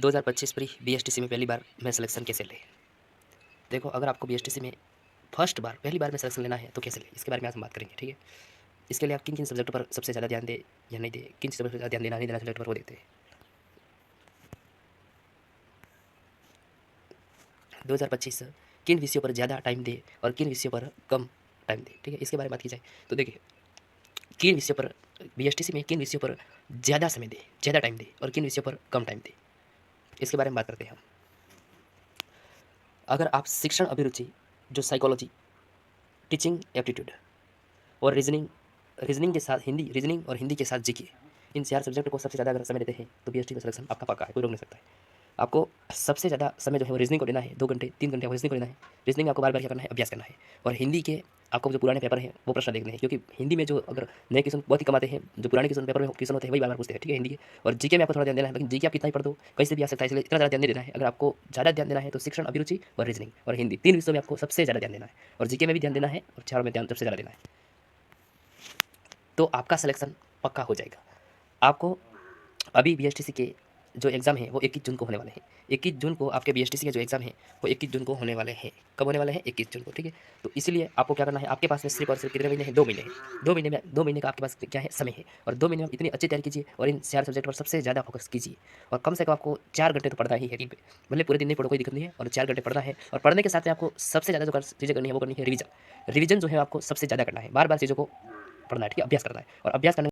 2025 pre BSTC में पहली बार में सिलेक्शन कैसे ले। देखो, अगर आपको बीएसटीसी में फर्स्ट बार पहली बार में सिलेक्शन लेना है तो कैसे ले, इसके बारे में आज हम बात करेंगे। ठीक है, इसके लिए आप किन किन सब्जेक्टों पर सबसे ज़्यादा ध्यान दें या नहीं दें, किन सब्जेक्ट पर ज़्यादा ध्यान देना नहीं देना सब्जेक्ट पर वो देते हैं। 2025 किन विषयों पर ज़्यादा टाइम दे और किन विषयों पर कम टाइम दे। ठीक है, इसके बारे में बात की जाए तो देखिए, किन विषयों पर बीएसटीसी में किन विषयों पर ज़्यादा समय दे, ज़्यादा टाइम दे और किन विषयों पर कम टाइम दे, इसके बारे में बात करते हैं हम। अगर आप शिक्षण अभिरुचि जो साइकोलॉजी, टीचिंग एप्टीट्यूड और रीजनिंग के साथ हिंदी, रीजनिंग और हिंदी के साथ जीके, इन 4 सब्जेक्ट को सबसे ज़्यादा अगर समय देते हैं तो बीएसटी का सिलेक्शन आपका पक्का है, कोई रोक नहीं सकता है। आपको सबसे ज़्यादा समय जो है वो रीजनिंग को देना है, 2 घंटे 3 घंटे आपको रीजनिंग को देना है। रीजनिंग में आपको बार बार क्या करना है, अभ्यास करना है। और हिंदी के आपको जो पुराने पेपर हैं वो प्रश्न देखने हैं, क्योंकि हिंदी में जो अगर नए क्वेश्चन बहुत ही कम आते हैं, जो पुराने क्वेश्चन पेपर में क्वेश्चन होते हैं वही बार बार पूछते हैं। ठीक है, हिंदी के। और जीके में आपको थोड़ा ध्यान देना है, लेकिन जीके आप कितना ही पढ़ दो कहीं से भी आ सकता है, इसलिए इतना ज़्यादा ध्यान नहीं देना है। अगर आपको ज़्यादा ध्यान देना है तो शिक्षण अभिरुचि और रीजनिंग और हिंदी 3 विषयों में आपको सबसे ज़्यादा ध्यान देना है, और जीके में भी ध्यान देना है और चारों में ध्यान सबसे ज़्यादा देना है, तो आपका सिलेक्शन पक्का हो जाएगा। आपको अभी बीएसटीसी के जो एग्ज़ाम है वो 21 जून को होने वाले हैं। 21 जून को आपके बीएसटीसी के जो एग्ज़ाम है वो 21 जून को होने वाले हैं। कब होने वाले हैं? 21 जून को। ठीक है, तो इसीलिए आपको क्या करना है, आपके पास में सिर्फ और सिर्फ कितने महीने हैं? 2 महीने हैं। 2 महीने का आपके पास क्या है, समय है। और 2 महीने में इतनी अच्छी तैयारी कीजिए और इन 4 सब्जेक्ट पर सबसे ज़्यादा फोकस कीजिए। और कम से कम आपको 4 घंटे तो पढ़ना ही है दिन पे। भले पूरे दिन नहीं पढ़ो, कोई दिक्कत नहीं है, और 4 घंटे पढ़ना है। और पढ़ने के साथ में आपको सबसे ज़्यादा जो चीज़ें करनी है वो करनी है रिवीजन। रिवीजन जो है आपको सबसे ज़्यादा करना है, बार बार चीज़ों को पढ़ना है। ठीक है, अभ्यास करना है। और अभ्यास करने